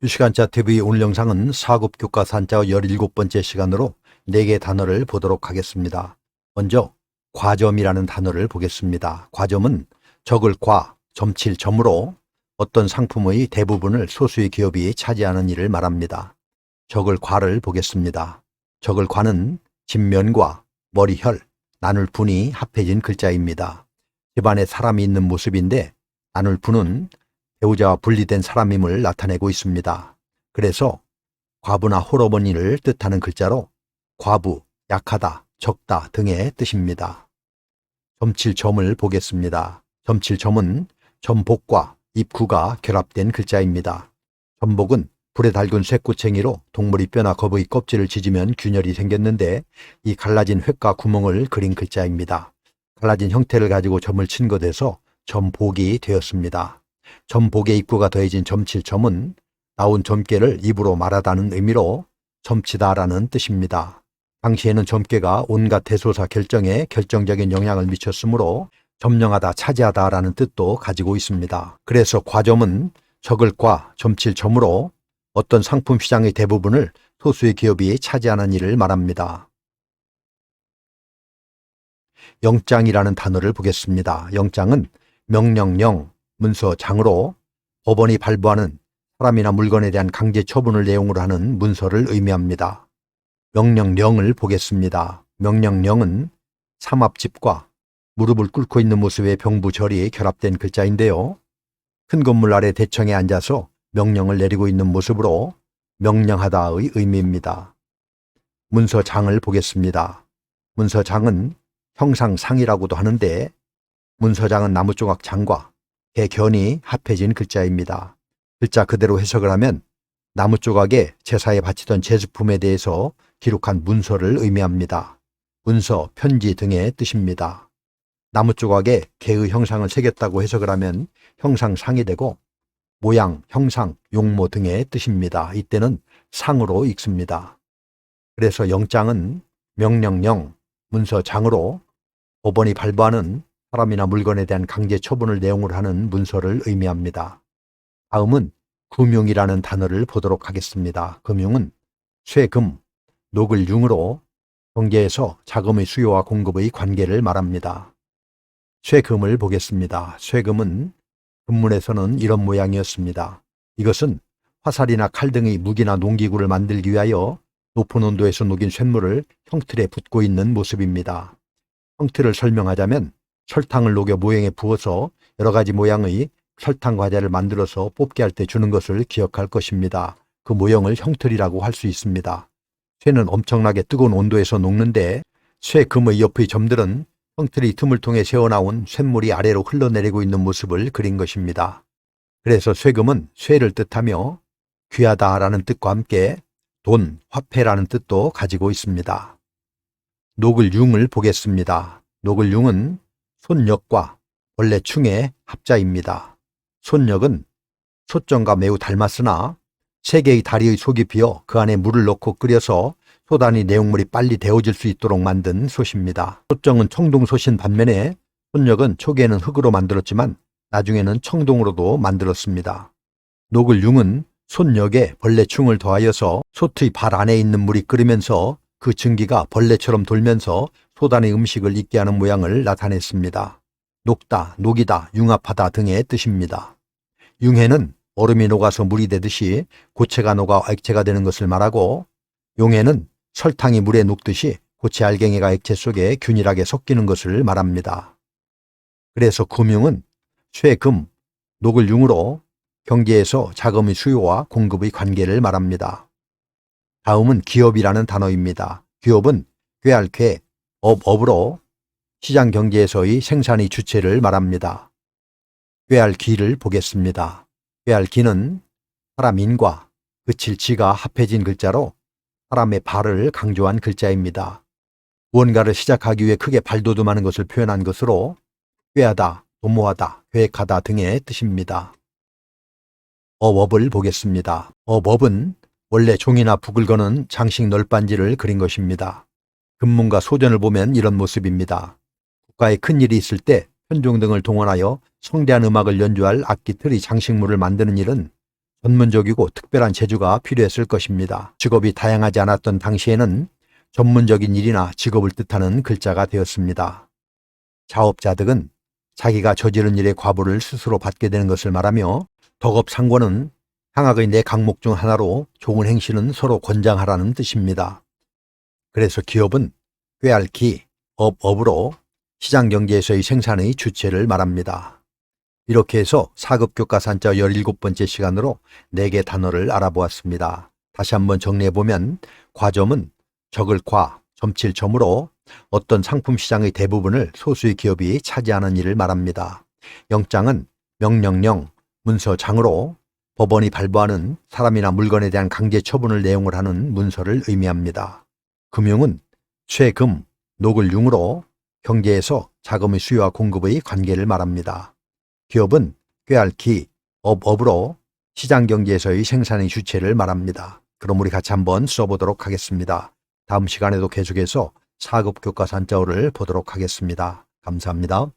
2시간차 TV 오늘 영상은 4급 교과서 한자어 17번째 시간으로 4개 단어를 보도록 하겠습니다. 먼저 과점이라는 단어를 보겠습니다. 과점은 적을 과, 점칠 점으로 어떤 상품의 대부분을 소수의 기업이 차지하는 일을 말합니다. 적을 과를 보겠습니다. 적을 과는 진면과 머리혈, 나눌 분이 합해진 글자입니다. 집안에 사람이 있는 모습인데 나눌 분은 배우자와 분리된 사람임을 나타내고 있습니다. 그래서 과부나 홀어머니를 뜻하는 글자로 과부, 약하다, 적다 등의 뜻입니다. 점칠점을 보겠습니다. 점칠점은 점복과 입구가 결합된 글자입니다. 점복은 불에 달군 쇠꼬챙이로 동물이 뼈나 거북이 껍질을 찢으면 균열이 생겼는데 이 갈라진 획과 구멍을 그린 글자입니다. 갈라진 형태를 가지고 점을 친 것에서 점복이 되었습니다. 점복의 입구가 더해진 점칠점은 나온 점괘를 입으로 말하다는 의미로 점치다라는 뜻입니다. 당시에는 점괘가 온갖 대소사 결정에 결정적인 영향을 미쳤으므로 점령하다, 차지하다라는 뜻도 가지고 있습니다. 그래서 과점은 적을 과, 점칠점으로 어떤 상품 시장의 대부분을 소수의 기업이 차지하는 일을 말합니다. 영장이라는 단어를 보겠습니다. 영장은 명령령, 문서장으로 법원이 발부하는 사람이나 물건에 대한 강제 처분을 내용으로 하는 문서를 의미합니다. 명령령을 보겠습니다. 명령령은 삼합집과 무릎을 꿇고 있는 모습의 병부절이 결합된 글자인데요. 큰 건물 아래 대청에 앉아서 명령을 내리고 있는 모습으로 명령하다의 의미입니다. 문서장을 보겠습니다. 문서장은 형상상이라고도 하는데 문서장은 나무조각 장과 개견이 합해진 글자입니다. 글자 그대로 해석을 하면 나무조각에 제사에 바치던 제수품에 대해서 기록한 문서를 의미합니다. 문서, 편지 등의 뜻입니다. 나무조각에 개의 형상을 새겼다고 해석을 하면 형상상이 되고 모양, 형상, 용모 등의 뜻입니다. 이때는 상으로 읽습니다. 그래서 영장은 명령령, 문서장으로 법원이 발부하는 사람이나 물건에 대한 강제 처분을 내용으로 하는 문서를 의미합니다. 다음은 금융이라는 단어를 보도록 하겠습니다. 금융은 쇠금, 녹을 융으로 경제에서 자금의 수요와 공급의 관계를 말합니다. 쇠금을 보겠습니다. 쇠금은 금문에서는 이런 모양이었습니다. 이것은 화살이나 칼 등의 무기나 농기구를 만들기 위하여 높은 온도에서 녹인 쇳물을 형틀에 붓고 있는 모습입니다. 형틀을 설명하자면 설탕을 녹여 모형에 부어서 여러 가지 모양의 설탕 과자를 만들어서 뽑게 할 때 주는 것을 기억할 것입니다. 그 모형을 형틀이라고 할 수 있습니다. 쇠는 엄청나게 뜨거운 온도에서 녹는데 쇠금의 옆의 점들은 형틀의 틈을 통해 새어나온 쇳물이 아래로 흘러내리고 있는 모습을 그린 것입니다. 그래서 쇠금은 쇠를 뜻하며 귀하다라는 뜻과 함께 돈, 화폐라는 뜻도 가지고 있습니다. 녹을 융을 보겠습니다. 녹을 융은 손역과 벌레충의 합자입니다. 손역은 소정과 매우 닮았으나 세 개의 다리의 속이 비어 그 안에 물을 넣고 끓여서 소단의 내용물이 빨리 데워질 수 있도록 만든 솥입니다. 소정은 청동솥인 반면에 손역은 초기에는 흙으로 만들었지만 나중에는 청동으로도 만들었습니다. 녹을 융은 손역에 벌레충을 더하여서 솥의 발 안에 있는 물이 끓으면서 그 증기가 벌레처럼 돌면서 소단의 음식을 익게 하는 모양을 나타냈습니다. 녹다, 녹이다, 융합하다 등의 뜻입니다. 융해는 얼음이 녹아서 물이 되듯이 고체가 녹아 액체가 되는 것을 말하고 용해는 설탕이 물에 녹듯이 고체 알갱이가 액체 속에 균일하게 섞이는 것을 말합니다. 그래서 금융은 쇠금, 녹을 융으로 경제에서 자금의 수요와 공급의 관계를 말합니다. 다음은 기업이라는 단어입니다. 기업은 꾀할 꾀, 업으로 시장 경제에서의 생산의 주체를 말합니다. 꾀할 기를 보겠습니다. 꾀할 기는 사람인과 그칠 지가 합해진 글자로 사람의 발을 강조한 글자입니다. 무언가를 시작하기 위해 크게 발돋움하는 것을 표현한 것으로 꾀하다, 도모하다, 계획하다 등의 뜻입니다. 어업을 보겠습니다. 어업은 원래 종이나 북을 거는 장식 널빤지를 그린 것입니다. 금문과 소전을 보면 이런 모습입니다. 국가에 큰 일이 있을 때 편종 등을 동원하여 성대한 음악을 연주할 악기 틀의 장식물을 만드는 일은 전문적이고 특별한 재주가 필요했을 것입니다. 직업이 다양하지 않았던 당시에는 전문적인 일이나 직업을 뜻하는 글자가 되었습니다. 자업자득은 자기가 저지른 일의 과보를 스스로 받게 되는 것을 말하며, 덕업상권은 향악의 네 강목 중 하나로 좋은 행실은 서로 권장하라는 뜻입니다. 그래서 기업은 꾀알기, 업으로 시장경제에서의 생산의 주체를 말합니다. 이렇게 해서 4급 교과산자 17번째 시간으로 4개 단어를 알아보았습니다. 다시 한번 정리해보면, 과점은 적을 과, 점칠 점으로 어떤 상품 시장의 대부분을 소수의 기업이 차지하는 일을 말합니다. 영장은 명령령, 문서장으로 법원이 발부하는 사람이나 물건에 대한 강제 처분을 내용을 하는 문서를 의미합니다. 금융은 쇠금, 녹을 융으로 경제에서 자금의 수요와 공급의 관계를 말합니다. 기업은 꾀알기, 업으로 시장경제에서의 생산의 주체를 말합니다. 그럼 우리 같이 한번 써보도록 하겠습니다. 다음 시간에도 계속해서 4급 교과산자어를 보도록 하겠습니다. 감사합니다.